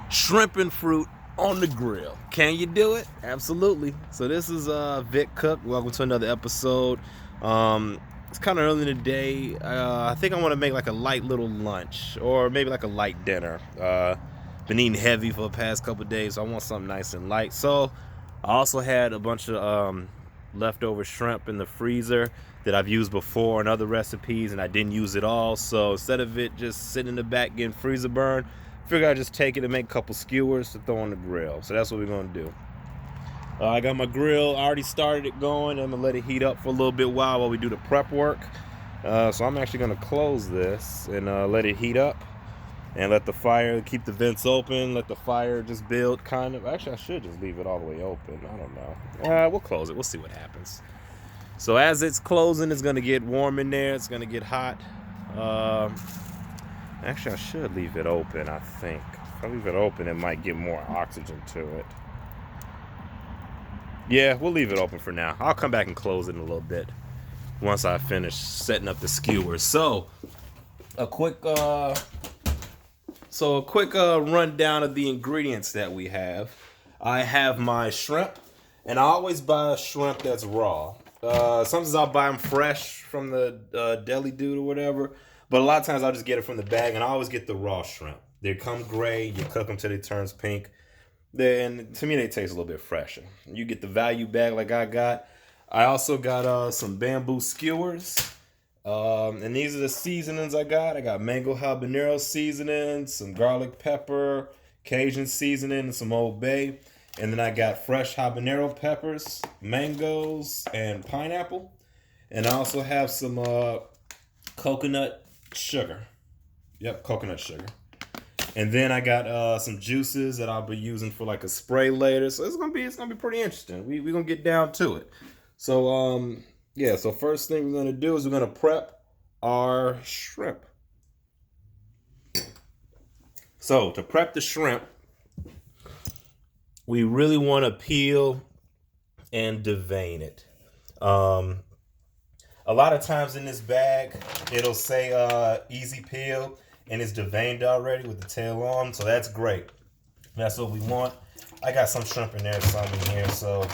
shrimp and fruit on the grill. Can you do it? Absolutely. So this is VickCook. Welcome to another episode. It's kind of early in the day. I think I want to make like a light little lunch or maybe like a light dinner. Been eating heavy for the past couple of days, so I want something nice and light. So I also had a bunch of leftover shrimp in the freezer that I've used before in other recipes, and I didn't use it all. So instead of it just sitting in the back getting freezer burn, figure I'd just take it and make a couple skewers to throw on the grill. So that's what we're gonna do. I got my grill, I already started it going. I'm gonna let it heat up for a little bit while we do the prep work. So I'm actually gonna close this and let it heat up and let the fire, keep the vents open, let the fire just build kind of. Actually, I should just leave it all the way open. I don't know. We'll close it, we'll see what happens. So as it's closing, it's gonna get warm in there, it's gonna get hot. Actually, I should leave it open, I think. If I leave it open, it might get more oxygen to it. Yeah, we'll leave it open for now. I'll come back and close it in a little bit once I finish setting up the skewers. So, a quick rundown of the ingredients that we have. I have my shrimp, and I always buy shrimp that's raw. Sometimes I'll buy them fresh from the deli dude or whatever. But a lot of times I'll just get it from the bag, and I always get the raw shrimp. They come gray, you cook them till they turns pink. Then to me they taste a little bit fresher. You get the value bag like I got. I also got some bamboo skewers. And these are the seasonings I got. I got mango habanero seasoning, some garlic pepper, Cajun seasoning, and some Old Bay. And then I got fresh habanero peppers, mangoes, and pineapple. And I also have some coconut sugar. Yep, coconut sugar. And then I got some juices that I'll be using for like a spray later. So it's gonna be pretty interesting. We're gonna get down to it. So yeah, so first thing we're gonna do is we're gonna prep our shrimp. So to prep the shrimp, we really want to peel and devein it. A lot of times in this bag, it'll say easy peel, and it's deveined already with the tail on, so that's great. That's what we want. I got some shrimp in there, some in here, so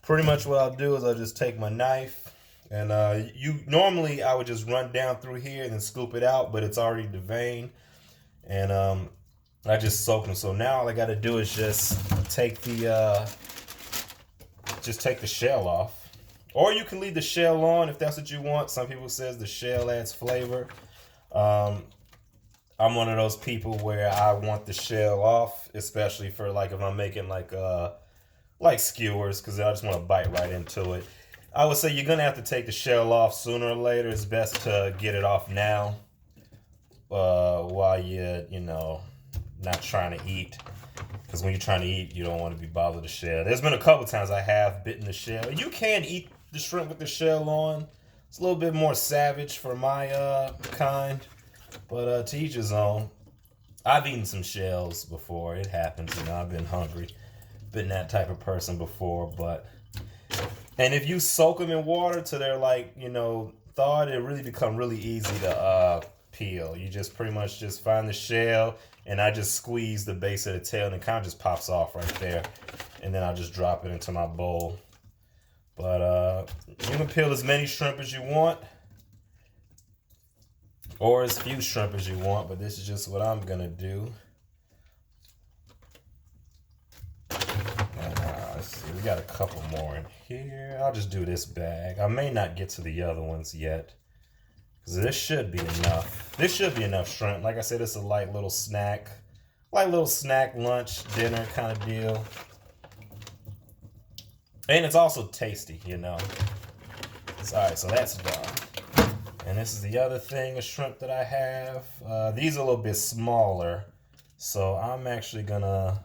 pretty much what I'll do is I'll just take my knife, and normally I would just run down through here and then scoop it out, but it's already deveined, and I just soak them. So now all I got to do is just take the shell off. Or you can leave the shell on if that's what you want. Some people says the shell adds flavor. I'm one of those people where I want the shell off, especially for like if I'm making like skewers, because I just want to bite right into it. I would say you're gonna have to take the shell off sooner or later. It's best to get it off now, while you're not trying to eat. Because when you're trying to eat, you don't want to be bothered with the shell. There's been a couple times I have bitten the shell. You can eat the shrimp with the shell on. It's a little bit more savage for my kind, but to each his own. I've eaten some shells before. It happens, I've been hungry. Been that type of person before, and if you soak them in water till they're like, thawed, it really become really easy to peel. You just pretty much just find the shell, and I just squeeze the base of the tail, and it kind of just pops off right there. And then I'll just drop it into my bowl. But you can peel as many shrimp as you want, or as few shrimp as you want, but this is just what I'm gonna do. And, let's see, we got a couple more in here. I'll just do this bag. I may not get to the other ones yet, because this should be enough. This should be enough shrimp. Like I said, it's a light little snack, lunch, dinner kind of deal. And it's also tasty, All right, so that's done. And this is the other thing of shrimp that I have. These are a little bit smaller, so I'm actually gonna...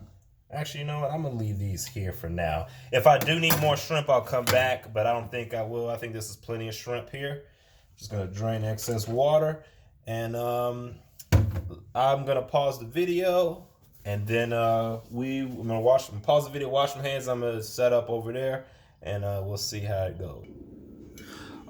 Actually, you know what? I'm gonna leave these here for now. If I do need more shrimp, I'll come back, but I don't think I will. I think this is plenty of shrimp here. Just gonna drain excess water, and I'm gonna pause the video, and then I'm gonna pause the video, wash my hands. I'm gonna set up over there, and we'll see how it goes.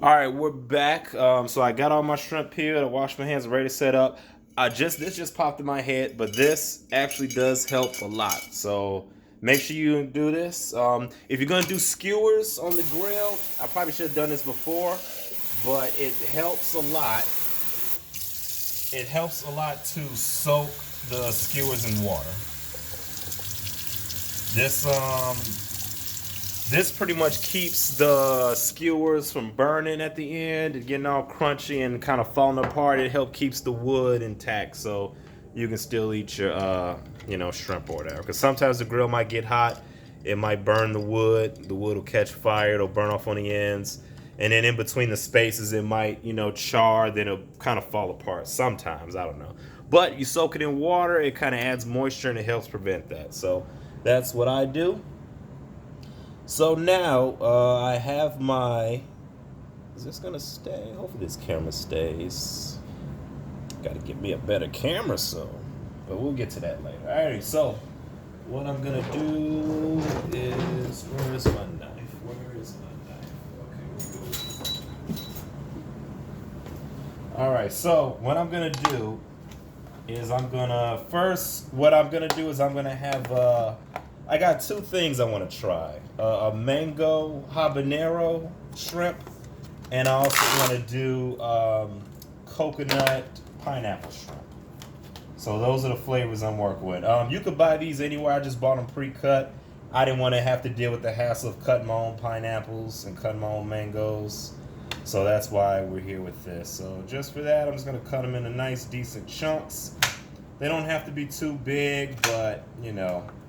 All right, we're back. So I got all my shrimp peeled. I washed my hands, ready to set up. This just popped in my head, but this actually does help a lot. So make sure you do this. If you're gonna do skewers on the grill, I probably should have done this before, but it helps a lot. It helps a lot to soak the skewers in water. This this pretty much keeps the skewers from burning at the end and getting all crunchy and kind of falling apart. It helps keeps the wood intact, so you can still eat your shrimp or whatever. Because sometimes the grill might get hot, it might burn the wood. The wood will catch fire. It'll burn off on the ends, and then in between the spaces, it might char. Then it'll kind of fall apart. Sometimes, I don't know. But you soak it in water, it kind of adds moisture and it helps prevent that. So that's what I do. So now I have my. Is this gonna stay? Hopefully this camera stays. Got to get me a better camera, but we'll get to that later. Alright, so what I'm gonna do is, where's my knife? Where is my knife? Okay, we'll go. All right, so what I'm gonna do is I'm gonna have I got two things I want to try: a mango habanero shrimp, and I also want to do coconut pineapple shrimp. So those are the flavors I'm working with. You could buy these anywhere. I just bought them pre-cut. I didn't want to have to deal with the hassle of cutting my own pineapples and cutting my own mangoes. So that's why we're here with this. So just for that, I'm just going to cut them into nice, decent chunks. They don't have to be too big, but,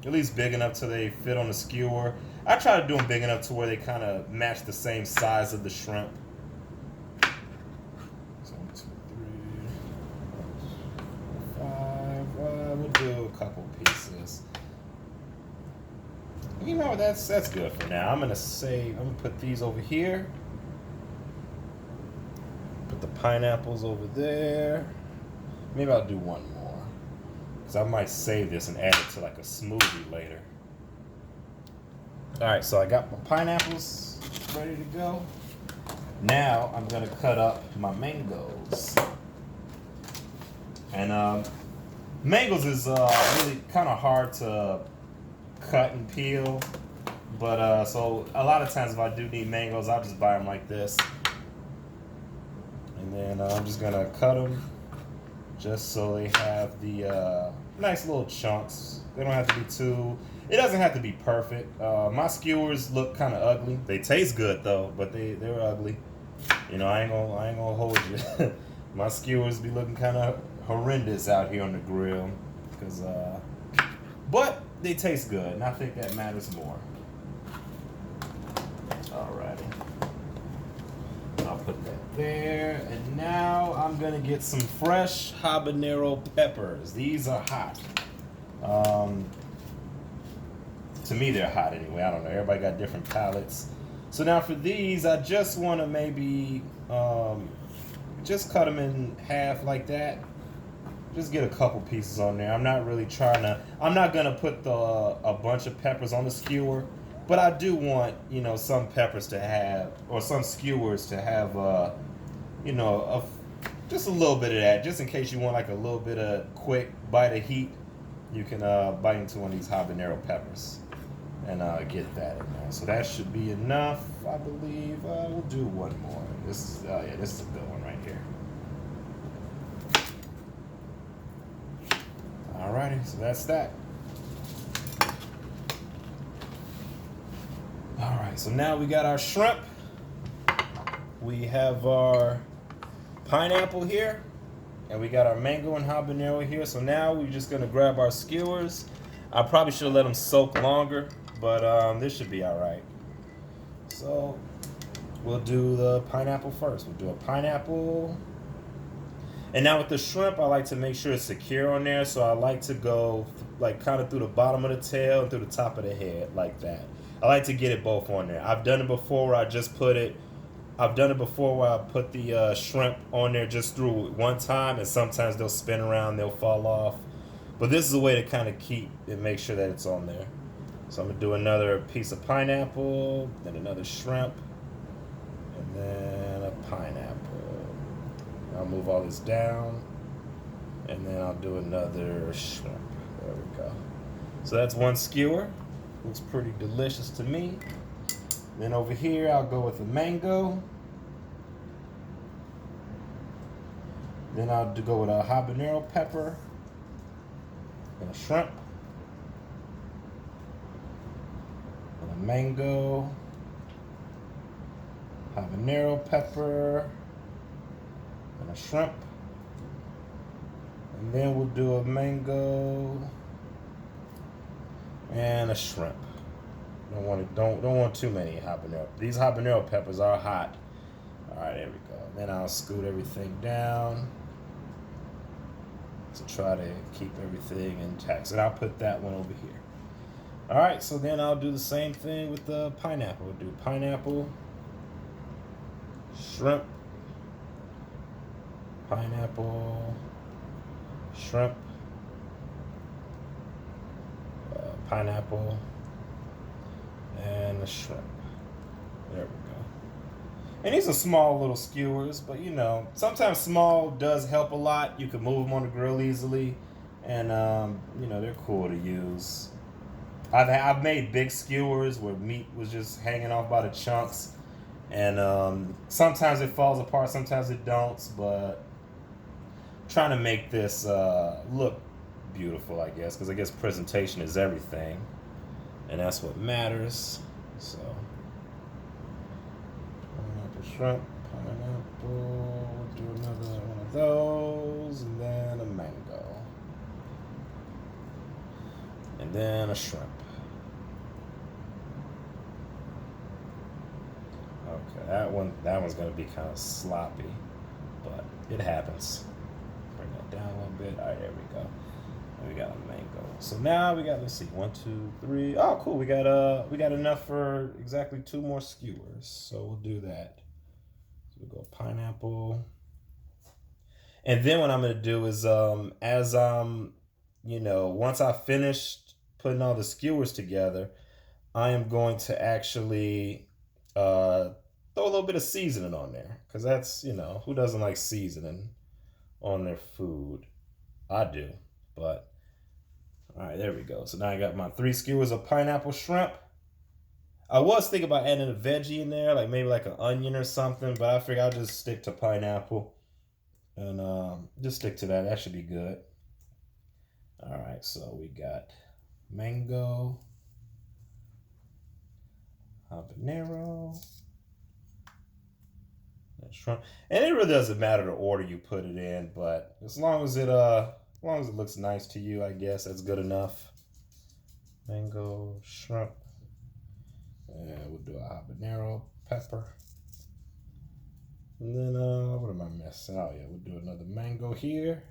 at least big enough so they fit on the skewer. I try to do them big enough to where they kind of match the same size of the shrimp. So 1, 2, 3, 4, 5. We'll do a couple pieces. That's good for now. I'm gonna put these over here. Put the pineapples over there. Maybe I'll do one more, because I might save this and add it to like a smoothie later. Alright, so I got my pineapples ready to go. Now I'm gonna cut up my mangoes. And mangoes is really kind of hard to cut and peel, but so a lot of times if I do need mangoes, I'll just buy them like this. And then I'm just gonna cut them just so they have the nice little chunks. They don't have to be it doesn't have to be perfect. My skewers look kind of ugly. They taste good though, but they're ugly. I ain't gonna hold you. My skewers be looking kind of horrendous out here on the grill, but they taste good, and I think that matters more. Alrighty. I'll put that there, and now I'm gonna get some fresh habanero peppers. These are hot. To me, they're hot anyway. I don't know. Everybody got different palates. So now for these, I just want to maybe just cut them in half like that. Just get a couple pieces on there. I'm not really I'm not gonna put a bunch of peppers on the skewer. But I do want, some peppers to have, or some skewers to have, just a little bit of that, just in case you want like a little bit of quick bite of heat. You can bite into one of these habanero peppers and get that in there. So that should be enough, I believe. We'll do one more. This is a good one right here. Alrighty, so that's that. Alright, so now we got our shrimp. We have our pineapple here. And we got our mango and habanero here. So now we're just going to grab our skewers. I probably should have let them soak longer, but this should be alright. So we'll do the pineapple first. We'll do a pineapple. And now with the shrimp, I like to make sure it's secure on there. So I like to go like kind of through the bottom of the tail and through the top of the head like that. I like to get it both on there. I've done it before where I put the shrimp on there just through one time, and sometimes they'll spin around, they'll fall off. But this is a way to kind of keep and make sure that it's on there. So I'm going to do another piece of pineapple, then another shrimp, and then a pineapple. I'll move all this down. And then I'll do another shrimp. There we go. So that's one skewer. Looks pretty delicious to me. Then over here, I'll go with the mango. Then I'll go with a habanero pepper and a shrimp. And a mango, habanero pepper, and a shrimp. And then we'll do a mango and a shrimp. Don't want too many habanero. These habanero peppers are hot. All right, there we go. Then I'll scoot everything down to try to keep everything intact. So I'll put that one over here. All right, so then I'll do the same thing with the pineapple. We'll do pineapple, shrimp, pineapple, shrimp, pineapple, and the shrimp. There we go. And these are small little skewers, but you know, sometimes small does help a lot. You can move them on the grill easily, and you know, they're cool to use. I've made big skewers where meat was just hanging off by the chunks, and sometimes it falls apart, sometimes it don't. But I'm trying to make this look beautiful, I guess, because I guess presentation is everything, and that's what matters. So, pineapple shrimp, pineapple. Do another one of those, and then a mango, and then a shrimp. Okay, that one's gonna be kind of sloppy, but it happens. Bring that down a little bit. All right, there we go. And we got a mango. So now we got, let's see, 1, 2, 3. Oh, cool. We got enough for exactly 2 more skewers. So we'll do that. So we'll go pineapple. And then what I'm gonna do is as you know, once I finished putting all the skewers together, I am going to actually throw a little bit of seasoning on there, because that's, you know, who doesn't like seasoning on their food? I do. But all right, there we go. So now I got my 3 skewers of pineapple shrimp. I was thinking about adding a veggie in there, like maybe like an onion or something, but I figured I'll just stick to pineapple and just stick to that. That should be good. All right, so we got mango, habanero, and shrimp. And it really doesn't matter the order you put it in, but as long as it looks nice to you, I guess that's good enough. Mango, shrimp, and we'll do a habanero pepper. And then what am I missing? Oh yeah, we'll do another mango here.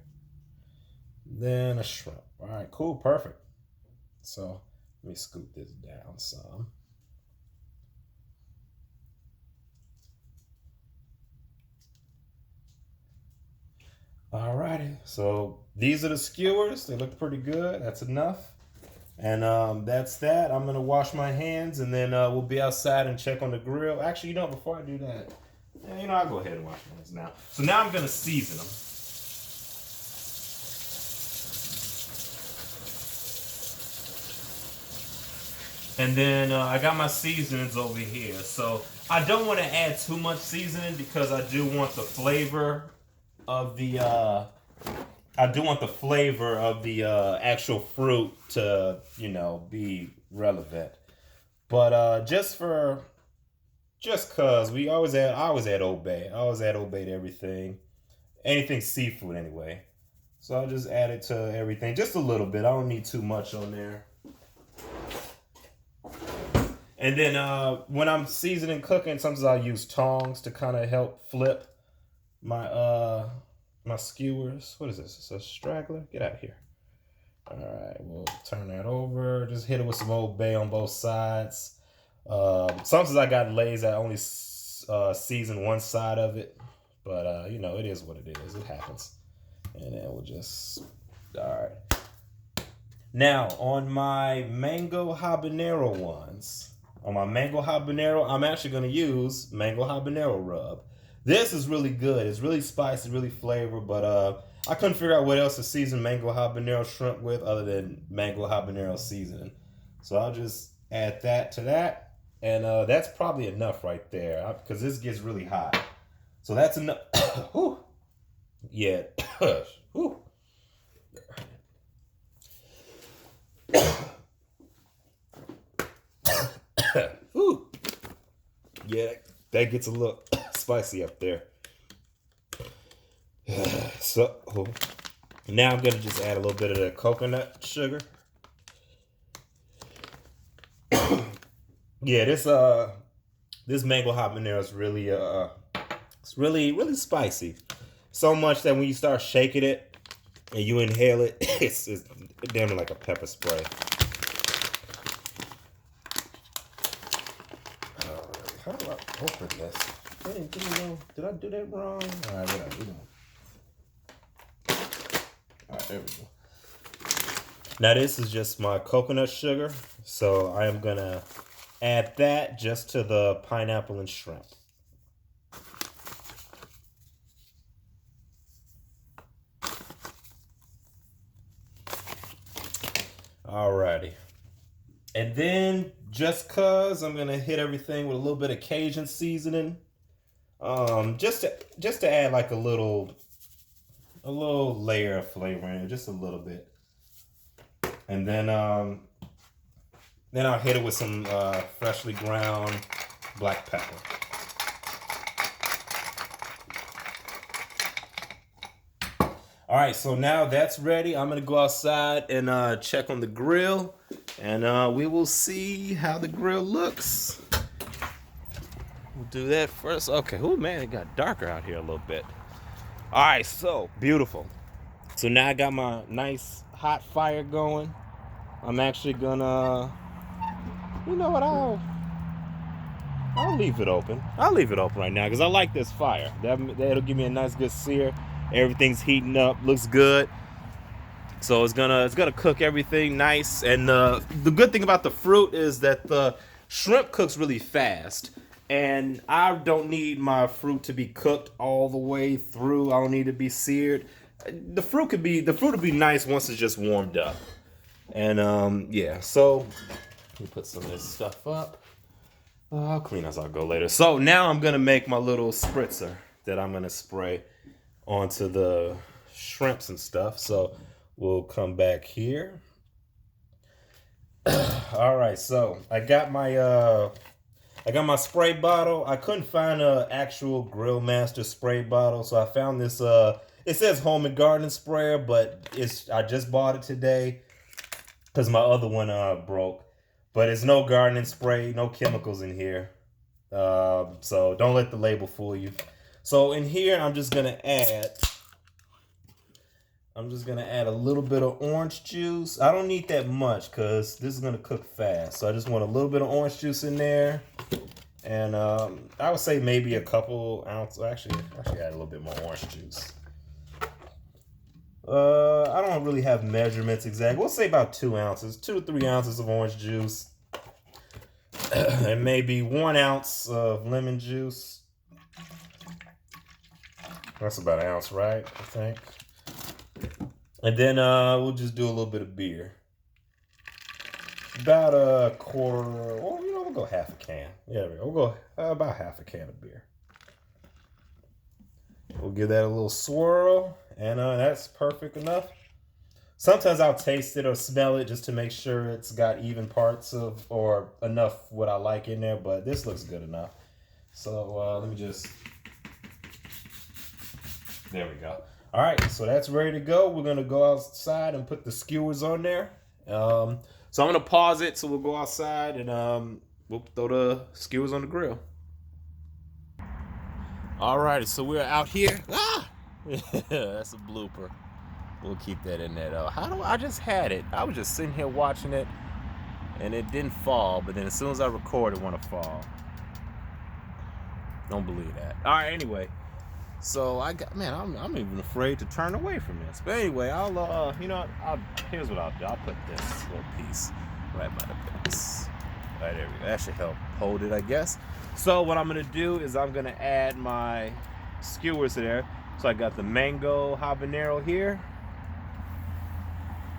Then a shrimp. All right, cool, perfect. So let me scoop this down some. Alrighty, so these are the skewers. They look pretty good. That's enough. And that's that. I'm gonna wash my hands, and then we'll be outside and check on the grill. Actually, you know, before I do that, yeah, you know, I'll go ahead and wash my hands now. So now I'm gonna season them. And then I got my seasonings over here. So I don't want to add too much seasoning, because I do want the flavor of the actual fruit to, you know, be relevant. But just cause I always add Old Bay. I always add Old Bay to everything. Anything seafood anyway. So I'll just add it to everything. Just a little bit. I don't need too much on there. And then when I'm seasoning cooking, sometimes I'll use tongs to kind of help flip my my skewers. What is this? It's a straggler? Get out of here. All right, we'll turn that over. Just hit it with some Old Bay on both sides. Sometimes I got lays that only season one side of it, but you know, it is what it is. It happens. And then we'll just, all right. Now on my mango habanero ones, I'm actually going to use mango habanero rub. This is really good. It's really spicy, really flavored, but I couldn't figure out what else to season mango habanero shrimp with other than mango habanero seasoning. So I'll just add that to that. And that's probably enough right there because this gets really hot. So that's enough. Whew. Yeah. Whew. Whew. Yeah, that gets a little spicy up there. So now I'm gonna just add a little bit of the coconut sugar. Yeah, this mango habanero is really it's really spicy. So much that when you start shaking it and you inhale it, it's damn like a pepper spray. How do I open this? Did I do that wrong? All right, whatever. All right, there we go. Now this is just my coconut sugar, so I am gonna add that just to the pineapple and shrimp. Alrighty. And then just cause I'm gonna hit everything with a little bit of Cajun seasoning. Just to add like a little layer of flavor in it, just a little bit. And then I'll hit it with some freshly ground black pepper. All right, so now that's ready. I'm gonna go outside and check on the grill, and we will see how the grill looks. We'll do that first. Okay, oh man, it got darker out here a little bit. All right, so beautiful. So now I got my nice hot fire going. I'm actually gonna, you know what, I'll leave it open. I'll leave it open right now because I like this fire. That'll give me a nice good sear. Everything's heating up, looks good. So it's gonna cook everything nice. And the good thing about the fruit is that the shrimp cooks really fast. And I don't need my fruit to be cooked all the way through. I don't need it to be seared. The fruit would be nice once it's just warmed up. And yeah, so let me put some of this stuff up. I'll clean as I'll go later. So now I'm gonna make my little spritzer that I'm gonna spray onto the shrimps and stuff. So we'll come back here. All right, so I got my spray bottle. I couldn't find an actual Grill Master spray bottle, so I found this. It says Home and Garden sprayer, but I just bought it today because my other one broke. But it's no gardening spray, no chemicals in here. So don't let the label fool you. So in here, I'm just gonna add a little bit of orange juice. I don't need that much because this is gonna cook fast. So I just want a little bit of orange juice in there. And I would say maybe a couple ounces. Actually add a little bit more orange juice. I don't really have measurements exact. We'll say about 2 ounces, 2 to 3 ounces of orange juice. And maybe 1 ounce of lemon juice. That's about an ounce, right? I think. And then we'll just do a little bit of beer. About a quarter. Well, we'll go half a can. Yeah, we'll go about half a can of beer. We'll give that a little swirl, and that's perfect enough. Sometimes I'll taste it or smell it just to make sure it's got even parts of or enough what I like in there, but this looks good enough. So let me just. There we go. All right, so that's ready to go. We're gonna go outside and put the skewers on there. So I'm gonna pause it, so we'll go outside and we'll throw the skewers on the grill. All right, so we're out here. Ah, that's a blooper. We'll keep that in there though. I just had it. I was just sitting here watching it, and it didn't fall. But then as soon as I record, it want to fall. Don't believe that. All right, anyway. So I'm even afraid to turn away from this. But anyway, here's what I'll do. I'll put this little piece right by the base. Right there we go. That should help hold it, I guess. So what I'm gonna do is I'm gonna add my skewers there. So I got the mango habanero here.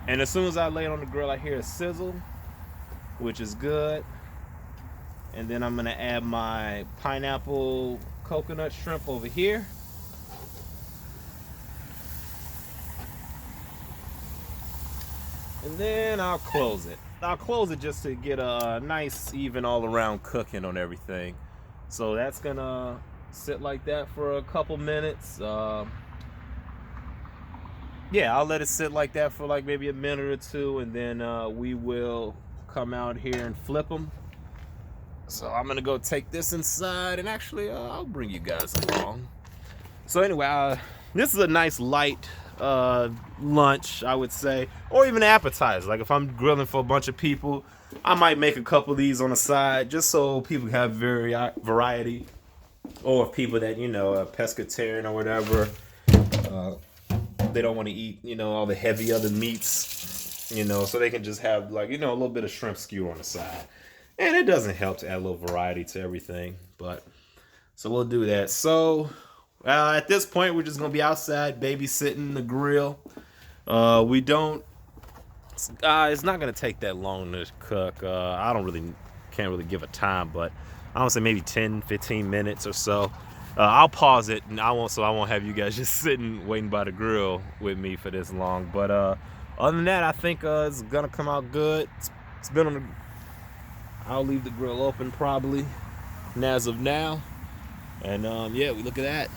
And as soon as I lay it on the grill, I hear a sizzle, which is good. And then I'm gonna add my pineapple coconut shrimp over here. And then I'll close it. I'll close it just to get a nice, even all around cooking on everything. So that's gonna sit like that for a couple minutes. Yeah, I'll let it sit like that for like maybe a minute or two, and then we will come out here and flip them. So I'm gonna go take this inside, and actually I'll bring you guys along. So anyway, this is a nice light lunch, I would say, or even appetizer. Like if I'm grilling for a bunch of people, I might make a couple of these on the side just so people have variety. Or if people that, you know, are pescatarian or whatever, they don't want to eat, you know, all the heavy other meats, you know, so they can just have, like, you know, a little bit of shrimp skewer on the side. And it doesn't help to add a little variety to everything, but so we'll do that. So at this point, we're just gonna be outside babysitting the grill. We don't. It's not gonna take that long to cook. I can't really give a time, but I would say maybe 10-15 minutes or so. I'll pause it, and I won't have you guys just sitting waiting by the grill with me for this long. But other than that, I think it's gonna come out good. It's been on the. I'll leave the grill open probably, and as of now, and yeah, we look at that.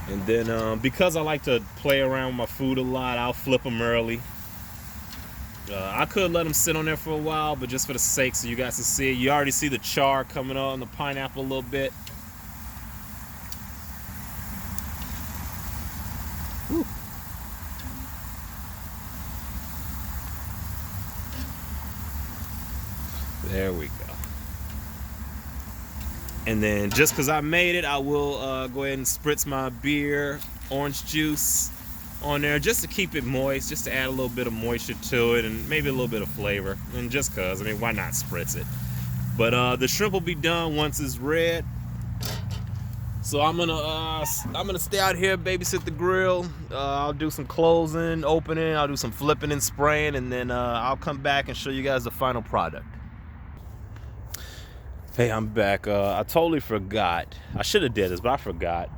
And then because I like to play around with my food a lot, I'll flip them early. I could let them sit on there for a while, but just for the sake so you guys can see it. You already see the char coming on the pineapple a little bit. Whew. There we go. And then just because I made it, I will go ahead and spritz my beer orange juice on there just to keep it moist, just to add a little bit of moisture to it and maybe a little bit of flavor. And just because, I mean, why not spritz it? But the shrimp will be done once it's red. So I'm gonna stay out here, babysit the grill. I'll do some closing, opening, I'll do some flipping and spraying, and then I'll come back and show you guys the final product. Hey, I'm back. I totally forgot. I should have did this, but I forgot.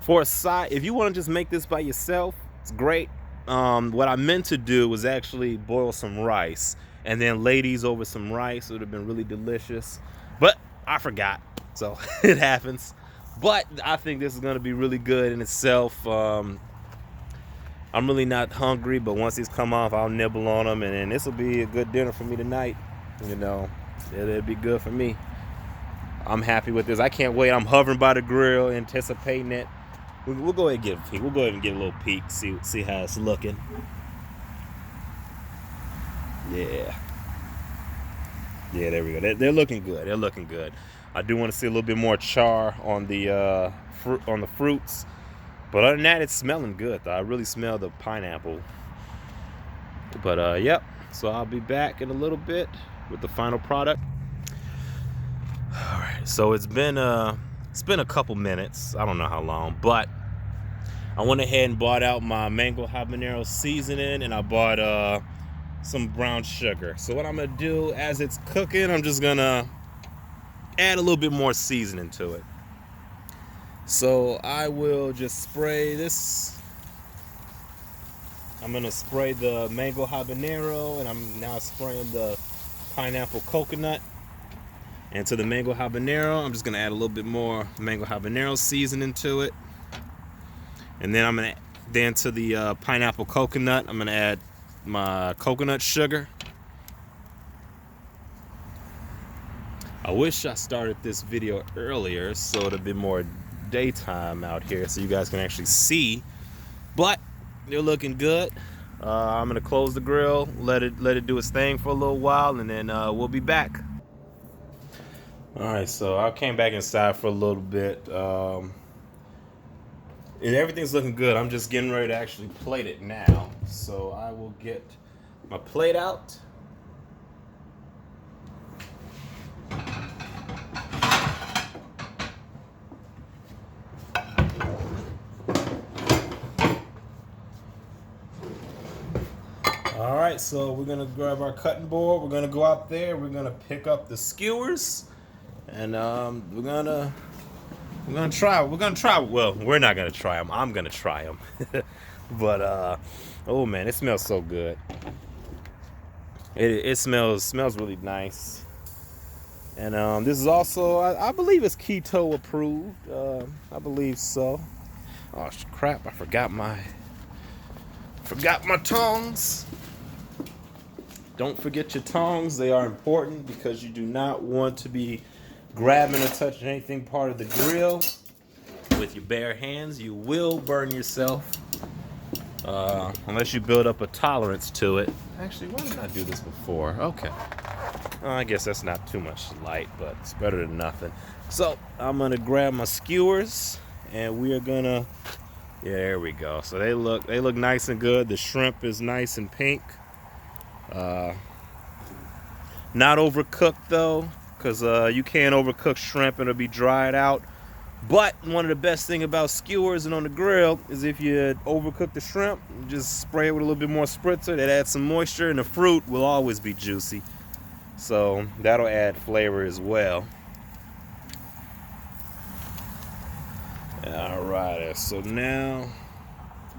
For a side, if you want to just make this by yourself, it's great. What I meant to do was actually boil some rice and then lay these over some rice. It would have been really delicious, but I forgot, so it happens. But I think this is going to be really good in itself. I'm really not hungry, but once these come off, I'll nibble on them, and then this will be a good dinner for me tonight. You know, it'll be good for me. I'm happy with this. I can't wait. I'm hovering by the grill, anticipating it. We'll go ahead and get a peek. We'll go ahead and get a little peek, see how it's looking. Yeah. Yeah, there we go. They're looking good. They're looking good. I do want to see a little bit more char on the fruits, but other than that, it's smelling good. Though. I really smell the pineapple. But yep. So I'll be back in a little bit with the final product. All right. So it's been a couple minutes. I don't know how long, but I went ahead and bought out my mango habanero seasoning, and I bought some brown sugar. So what I'm gonna do as it's cooking, I'm just gonna add a little bit more seasoning to it. So I will just spray this. I'm gonna spray the mango habanero, and I'm now spraying the pineapple coconut. And to the mango habanero, I'm just gonna add a little bit more mango habanero seasoning to it. And then to the pineapple coconut, I'm gonna add my coconut sugar. I wish I started this video earlier so it'd be more daytime out here so you guys can actually see. But they're looking good. I'm gonna close the grill, let it do its thing for a little while, and then we'll be back. All right, so I came back inside for a little bit. And everything's looking good. I'm just getting ready to actually plate it now. So I will get my plate out. All right, so we're gonna grab our cutting board. We're gonna go out there. We're gonna pick up the skewers, and we're gonna try. We're gonna try. Well, we're not gonna try them. I'm gonna try them. But oh man, it smells so good. It smells really nice. And this is also, I believe it's keto approved. I believe so. Oh crap! I forgot my tongs. Don't forget your tongs. They are important because you do not want to be grabbing or touching anything part of the grill with your bare hands. You will burn yourself unless you build up a tolerance to it. Actually, why didn't I do this before? Okay. I guess that's not too much light, but it's better than nothing. So I'm gonna grab my skewers, and we are gonna. Yeah, there we go. So they look nice and good. The shrimp is nice and pink. Not overcooked though, because you can't overcook shrimp and it'll be dried out. But one of the best thing about skewers and on the grill is if you overcook the shrimp, just spray it with a little bit more spritzer. That adds some moisture, and the fruit will always be juicy. So that'll add flavor as well. All right, so now,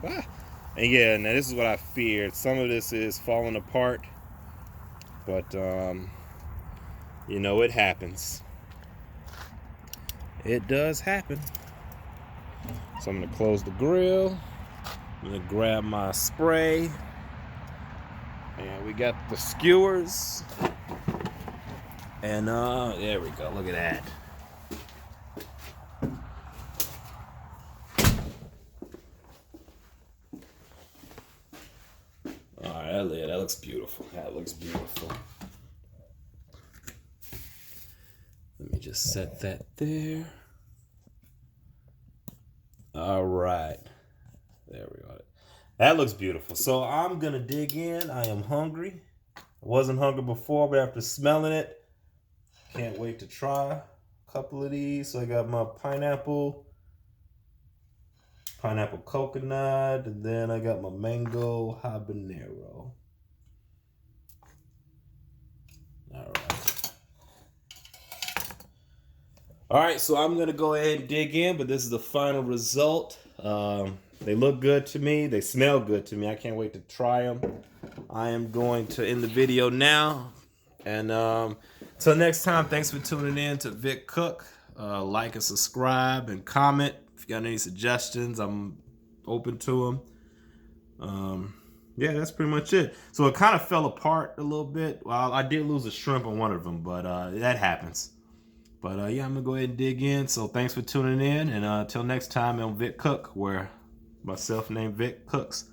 and yeah, now this is what I feared. Some of this is falling apart, but you know, it happens. It does happen. So I'm gonna close the grill. I'm gonna grab my spray, and we got the skewers. And there we go. Look at that. All right, that looks beautiful. That looks beautiful. Let me just set that there. All right. There we go. That looks beautiful. So I'm gonna dig in. I am hungry. I wasn't hungry before, but after smelling it, can't wait to try a couple of these. So I got my pineapple coconut, and then I got my mango habanero. All right, so I'm gonna go ahead and dig in, but this is the final result. They look good to me. They smell good to me. I can't wait to try them. I am going to end the video now. And till next time, thanks for tuning in to VickCook. Like and subscribe and comment. If you got any suggestions, I'm open to them. Yeah, that's pretty much it. So it kind of fell apart a little bit. Well, I did lose a shrimp on one of them, but that happens. But yeah, I'm going to go ahead and dig in. So thanks for tuning in. And until next time on VickCook, where myself named Vic cooks.